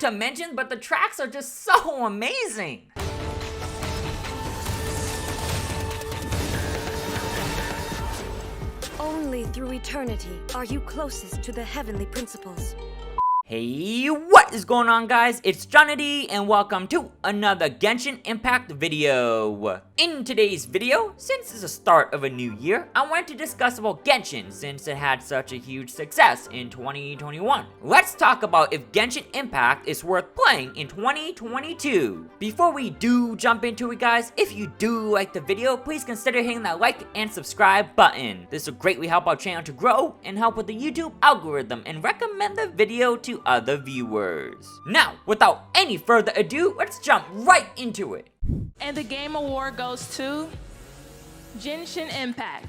to mention, but the tracks are just so amazing. Only through eternity are you closest to the heavenly principles. Hey, what is going on, guys? It's Johnny and welcome to another Genshin Impact video. In today's video, since it's the start of a new year, I wanted to discuss about Genshin since it had such a huge success in 2021. Let's talk about if Genshin Impact is worth playing in 2022. Before we do jump into it, guys, if you do like the video, please consider hitting that like and subscribe button. This will greatly help our channel to grow and help with the YouTube algorithm and recommend the video to other viewers. Now, without any further ado, let's jump right into it. And the game award goes to Genshin Impact.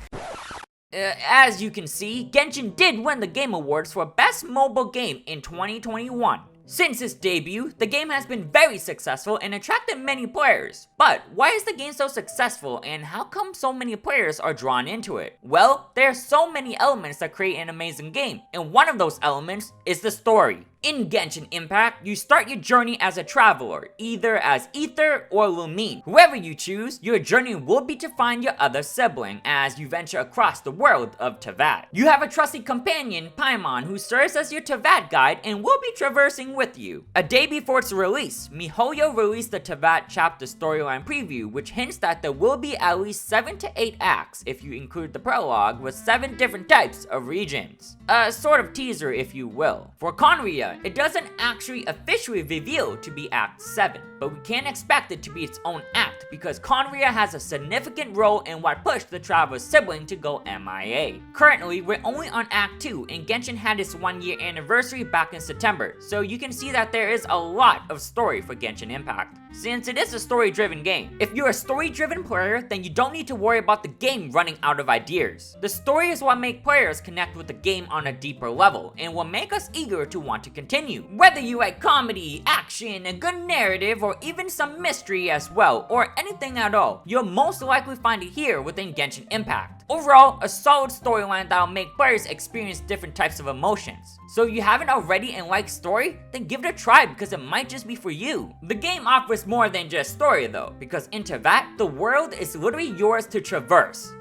As you can see, Genshin did win the Game Awards for Best Mobile Game in 2021. Since its debut, the game has been very successful and attracted many players. But why is the game so successful and how come so many players are drawn into it? Well, there are so many elements that create an amazing game, and one of those elements is the story. In Genshin Impact, you start your journey as a traveler, either as Ether or Lumine. Whoever you choose, your journey will be to find your other sibling as you venture across the world of Teyvat. You have a trusted companion, Paimon, who serves as your Teyvat guide and will be traversing with you. A day before its release, miHoYo released the Teyvat chapter storyline preview, which hints that there will be at least 7 to 8 acts if you include the prologue with 7 different types of regions. A sort of teaser, if you will. For Conria, it doesn't actually officially reveal to be Act 7, but we can't expect it to be its own act because Conria has a significant role in what pushed the Traveler's sibling to go MIA. Currently, we're only on Act 2 and Genshin had its 1-year anniversary back in September, so you can see that there is a lot of story for Genshin Impact, since it is a story-driven game. If you're a story-driven player, then you don't need to worry about the game running out of ideas. The story is what makes players connect with the game on a deeper level, and will make us eager to want to continue. Whether you like comedy, action, a good narrative, or even some mystery as well, or anything at all, you'll most likely find it here within Genshin Impact. Overall, a solid storyline that'll make players experience different types of emotions. So if you haven't already and like story, then give it a try because it might just be for you. The game offers more than just story though, because in Teyvat, the world is literally yours to traverse.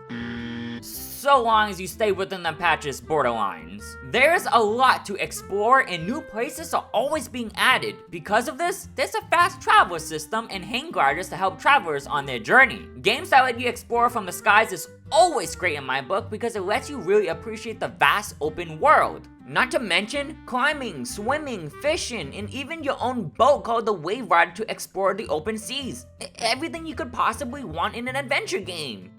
So long as you stay within the patch's borderlines. There's a lot to explore and new places are always being added. Because of this, there's a fast travel system and hang gliders to help travelers on their journey. Games that let you explore from the skies is always great in my book because it lets you really appreciate the vast open world. Not to mention climbing, swimming, fishing, and even your own boat called the Wave Rider to explore the open seas. Everything you could possibly want in an adventure game.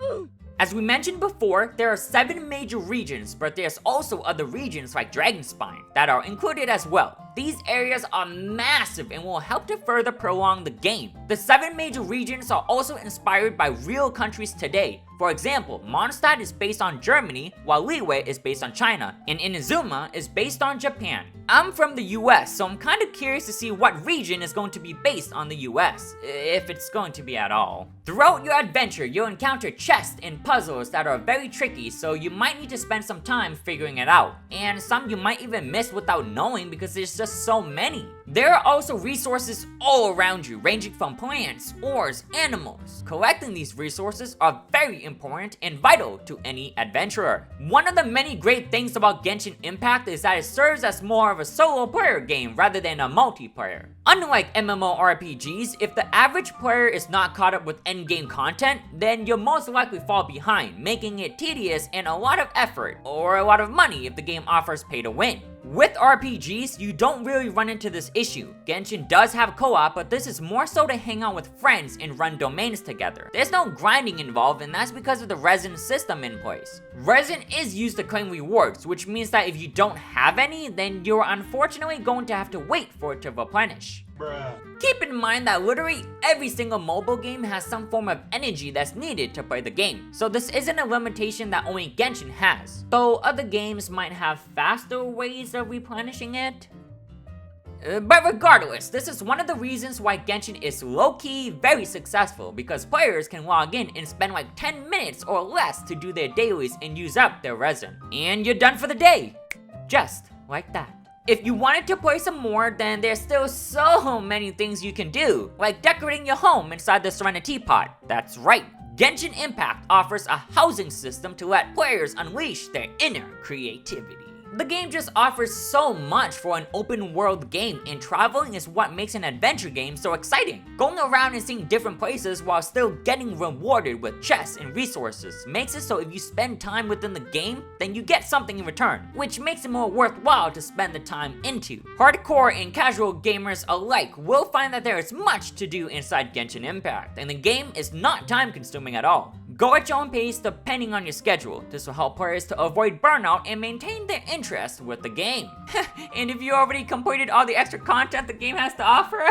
As we mentioned before, there are 7 major regions, but there's also other regions like Dragonspine that are included as well. These areas are massive and will help to further prolong the game. The 7 major regions are also inspired by real countries today. For example, Mondstadt is based on Germany, while Liyue is based on China, and Inazuma is based on Japan. I'm from the US, so I'm kind of curious to see what region is going to be based on the US, if it's going to be at all. Throughout your adventure, you'll encounter chests and puzzles that are very tricky, so you might need to spend some time figuring it out. And some you might even miss without knowing because there's just so many. There are also resources all around you, ranging from plants, ores, animals. Collecting these resources are very important and vital to any adventurer. One of the many great things about Genshin Impact is that it serves as more of a solo player game rather than a multiplayer. Unlike MMORPGs, if the average player is not caught up with endgame content, then you'll most likely fall behind, making it tedious and a lot of effort, or a lot of money if the game offers pay to win. With RPGs, you don't really run into this issue. Genshin does have co-op, but this is more so to hang out with friends and run domains together. There's no grinding involved, and that's because of the resin system in place. Resin is used to claim rewards, which means that if you don't have any, then you're unfortunately going to have to wait for it to replenish. Keep in mind that literally every single mobile game has some form of energy that's needed to play the game, so this isn't a limitation that only Genshin has, though other games might have faster ways of replenishing it. But regardless, this is one of the reasons why Genshin is low-key very successful, because players can log in and spend like 10 minutes or less to do their dailies and use up their resin. And you're done for the day! Just like that. If you wanted to play some more, then there's still so many things you can do, like decorating your home inside the Serenity Pod. That's right. Genshin Impact offers a housing system to let players unleash their inner creativity. The game just offers so much for an open world game, and traveling is what makes an adventure game so exciting. Going around and seeing different places while still getting rewarded with chests and resources makes it so if you spend time within the game, then you get something in return, which makes it more worthwhile to spend the time into. Hardcore and casual gamers alike will find that there is much to do inside Genshin Impact, and the game is not time consuming at all. Go at your own pace depending on your schedule. This will help players to avoid burnout and maintain their interest with the game. And if you already completed all the extra content the game has to offer,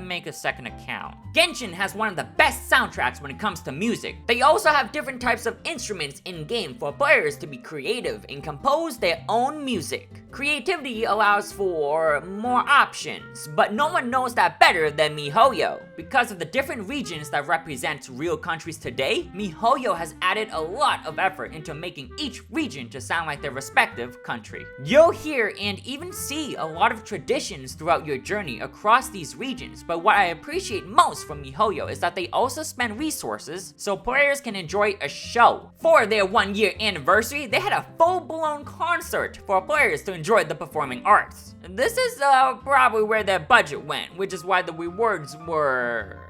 make a second account. Genshin has one of the best soundtracks when it comes to music. They also have different types of instruments in-game for players to be creative and compose their own music. Creativity allows for more options, but no one knows that better than miHoYo. Because of the different regions that represent real countries today, miHoYo has added a lot of effort into making each region to sound like their respective country. You'll hear and even see a lot of traditions throughout your journey across these regions, but what I appreciate most from miHoYo is that they also spend resources so players can enjoy a show. For their 1-year anniversary, they had a full-blown concert for players to enjoy the performing arts. This is probably where their budget went, which is why the rewards were...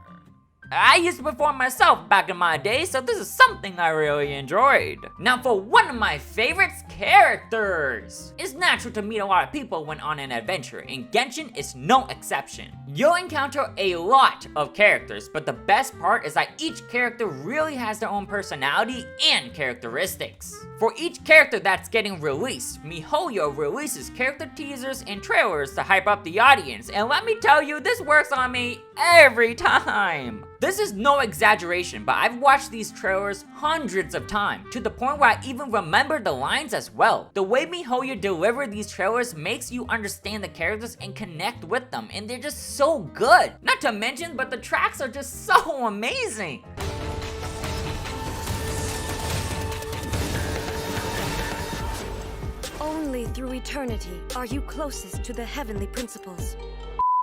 I used to perform myself back in my day, so this is something I really enjoyed. Now for one of my favorites, characters. It's natural to meet a lot of people when on an adventure, and Genshin is no exception. You'll encounter a lot of characters, but the best part is that each character really has their own personality and characteristics. For each character that's getting released, miHoYo releases character teasers and trailers to hype up the audience, and let me tell you, this works on me every time. This is no exaggeration, but I've watched these trailers hundreds of times, to the point where I even remember the lines as well. The way miHoYo deliver these trailers makes you understand the characters and connect with them, and they're just so good. Not to mention, but the tracks are just so amazing. Only through eternity are you closest to the heavenly principles.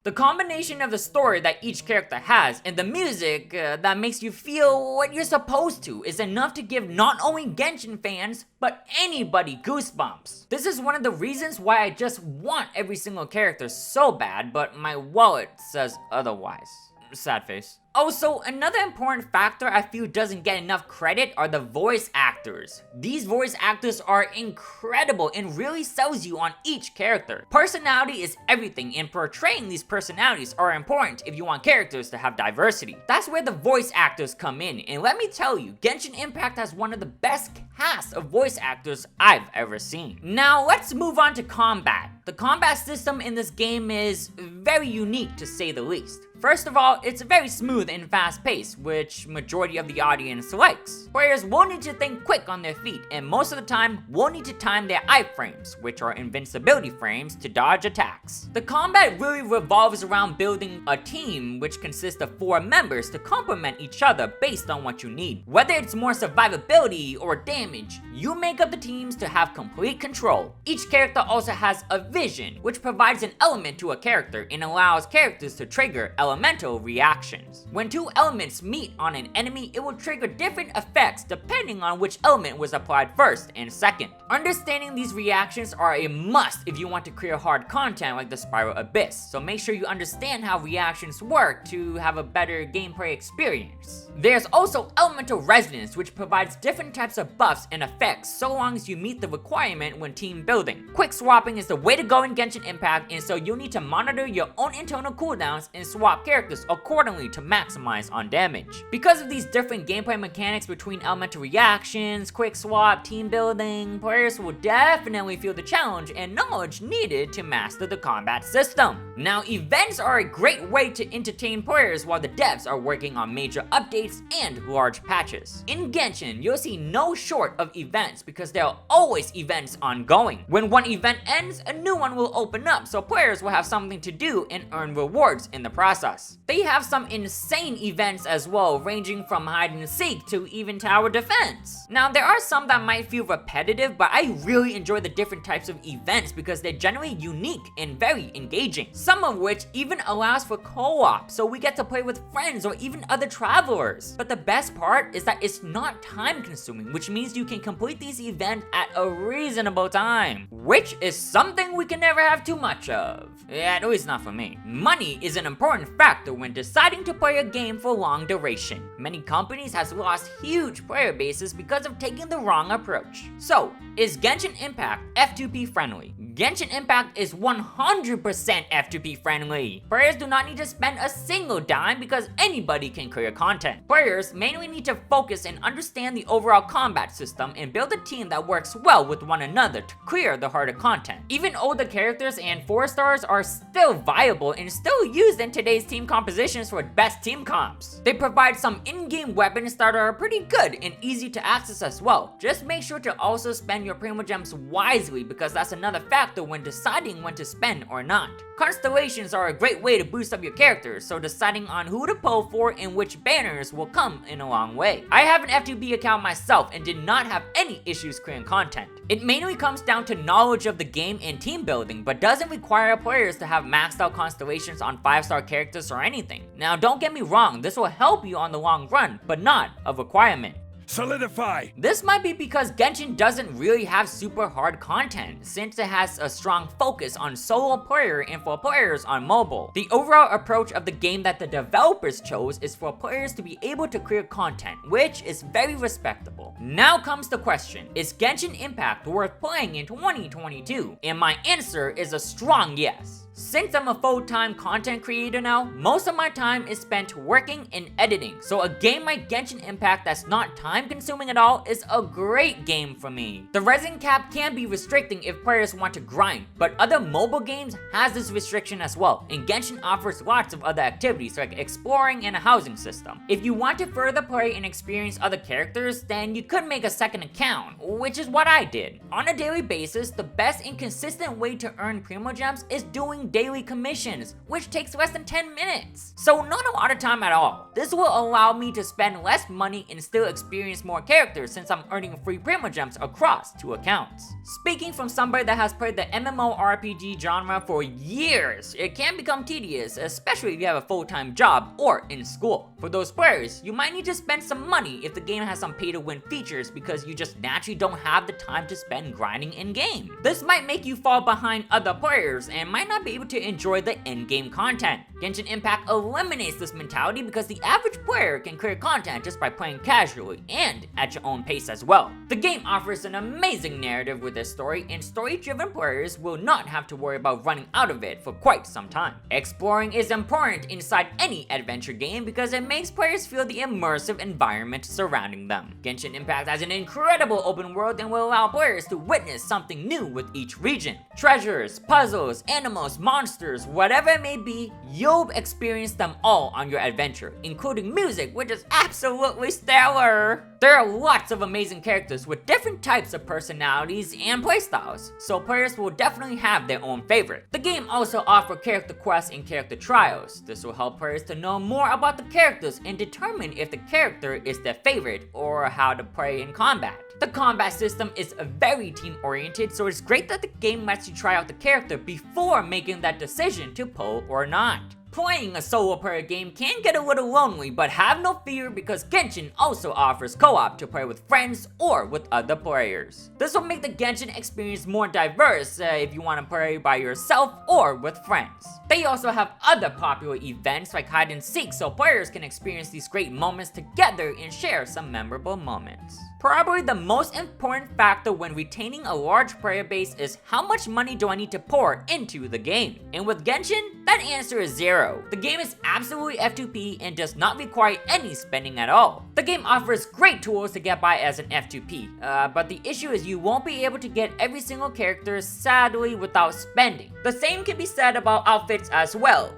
The combination of the story that each character has and the music that makes you feel what you're supposed to is enough to give not only Genshin fans, but anybody goosebumps. This is one of the reasons why I just want every single character so bad, but my wallet says otherwise. Sad face. Also, another important factor I feel doesn't get enough credit are the voice actors. These voice actors are incredible and really sells you on each character. Personality is everything, and portraying these personalities are important if you want characters to have diversity. That's where the voice actors come in, and let me tell you, Genshin Impact has one of the best casts of voice actors I've ever seen. Now, let's move on to combat. The combat system in this game is very unique to say the least. First of all, it's very smooth and fast-paced, which majority of the audience likes. Players won't need to think quick on their feet, and most of the time won't need to time their iframes, which are invincibility frames, to dodge attacks. The combat really revolves around building a team which consists of 4 members to complement each other based on what you need. Whether it's more survivability or damage, you make up the teams to have complete control. Each character also has a vision, which provides an element to a character and allows characters to trigger elemental reactions. When 2 elements meet on an enemy, it will trigger different effects depending on which element was applied first and second. Understanding these reactions are a must if you want to create hard content like the Spiral Abyss, so make sure you understand how reactions work to have a better gameplay experience. There's also Elemental Resonance, which provides different types of buffs and effects so long as you meet the requirement when team building. Quick swapping is the way to go in Genshin Impact, and so you'll need to monitor your own internal cooldowns and swap characters accordingly to maximize on damage. Because of these different gameplay mechanics between elemental reactions, quick swap, team building, players will definitely feel the challenge and knowledge needed to master the combat system. Now, events are a great way to entertain players while the devs are working on major updates and large patches. In Genshin, you'll see no short of events because there are always events ongoing. When one event ends, a new one will open up, so players will have something to do and earn rewards in the process. us. They have some insane events as well, ranging from hide and seek to even tower defense. Now, there are some that might feel repetitive, but I really enjoy the different types of events because they're generally unique and very engaging. Some of which even allows for co-op, so we get to play with friends or even other travelers. But the best part is that it's not time consuming, which means you can complete these events at a reasonable time, which is something we can never have too much of. Yeah, at least not for me. Money is an important factor when deciding to play a game for long duration. Many companies has lost huge player bases because of taking the wrong approach. So, is Genshin Impact F2P friendly? Genshin Impact is 100% F2P friendly. Players do not need to spend a single dime because anybody can clear content. Players mainly need to focus and understand the overall combat system and build a team that works well with one another to clear the harder content. Even older characters and 4 stars are still viable and still used in today's team compositions for best team comps. They provide some in-game weapons that are pretty good and easy to access as well. Just make sure to also spend your Primogems wisely because that's another factor when deciding when to spend or not. Constellations are a great way to boost up your characters, so deciding on who to pull for and which banners will come in a long way. I have an F2B account myself and did not have any issues clearing content. It mainly comes down to knowledge of the game and team building, but doesn't require players to have maxed out constellations on 5-star characters or anything. Now, don't get me wrong, this will help you on the long run, but not a requirement. Solidify! This might be because Genshin doesn't really have super hard content, since it has a strong focus on solo player and for players on mobile. The overall approach of the game that the developers chose is for players to be able to clear content, which is very respectable. Now comes the question, is Genshin Impact worth playing in 2022? And my answer is a strong yes. Since I'm a full-time content creator now, most of my time is spent working and editing, so a game like Genshin Impact that's not time-consuming at all is a great game for me. The resin cap can be restricting if players want to grind, but other mobile games has this restriction as well, and Genshin offers lots of other activities like exploring and a housing system. If you want to further play and experience other characters, then you could make a second account, which is what I did. On a daily basis, the best and consistent way to earn Primogems is doing daily commissions, which takes less than 10 minutes. So not a lot of time at all. This will allow me to spend less money and still experience more characters since I'm earning free Primogems across 2 accounts. Speaking from somebody that has played the MMORPG genre for years, it can become tedious, especially if you have a full-time job or in school. For those players, you might need to spend some money if the game has some pay-to-win features because you just naturally don't have the time to spend grinding in-game. This might make you fall behind other players and might not be able to enjoy the in-game content. Genshin Impact eliminates this mentality because the average player can clear content just by playing casually and at your own pace as well. The game offers an amazing narrative with this story, and story-driven players will not have to worry about running out of it for quite some time. Exploring is important inside any adventure game because it makes players feel the immersive environment surrounding them. Genshin Impact has an incredible open world and will allow players to witness something new with each region. Treasures, puzzles, animals, monsters, whatever it may be, you'll experience them all on your adventure, including music, which is absolutely stellar. There are lots of amazing characters with different types of personalities and playstyles, so players will definitely have their own favorite. The game also offers character quests and character trials. This will help players to know more about the characters and determine if the character is their favorite or how to play in combat. The combat system is very team-oriented, so it's great that the game lets you try out the character before making that decision to pull or not. Playing a solo player game can get a little lonely, but have no fear because Genshin also offers co-op to play with friends or with other players. This will make the Genshin experience more diverse if you want to play by yourself or with friends. They also have other popular events like hide and seek, so players can experience these great moments together and share some memorable moments. Probably the most important factor when retaining a large player base is how much money do I need to pour into the game? And with Genshin, that answer is 0. The game is absolutely F2P and does not require any spending at all. The game offers great tools to get by as an F2P, but the issue is you won't be able to get every single character sadly without spending. The same can be said about outfits as well.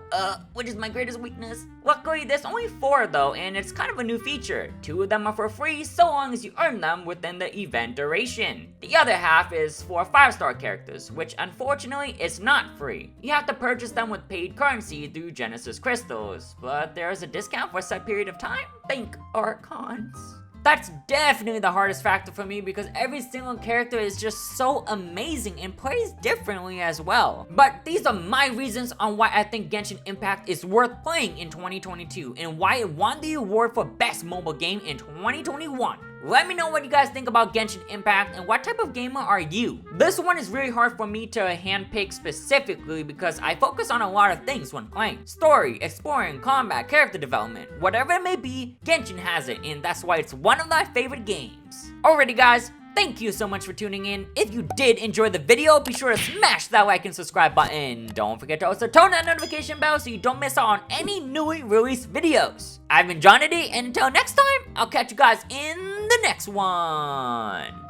which is my greatest weakness? Luckily, there's only 4 though, and it's kind of a new feature. 2 of them are for free, so long as you earn them within the event duration. The other half is for 5-star characters, which unfortunately is not free. You have to purchase them with paid currency through Genesis Crystals, but there's a discount for a set period of time? Think Archons. That's definitely the hardest factor for me because every single character is just so amazing and plays differently as well. But these are my reasons on why I think Genshin Impact is worth playing in 2022 and why it won the award for Best Mobile Game in 2021. Let me know what you guys think about Genshin Impact and what type of gamer are you? This one is really hard for me to handpick specifically because I focus on a lot of things when playing. Story, exploring, combat, character development, whatever it may be, Genshin has it, and that's why it's one of my favorite games. Alrighty guys, thank you so much for tuning in. If you did enjoy the video, be sure to smash that like and subscribe button. Don't forget to also turn that notification bell so you don't miss out on any newly released videos. I've been Johnny D, and until next time, I'll catch you guys in the next one.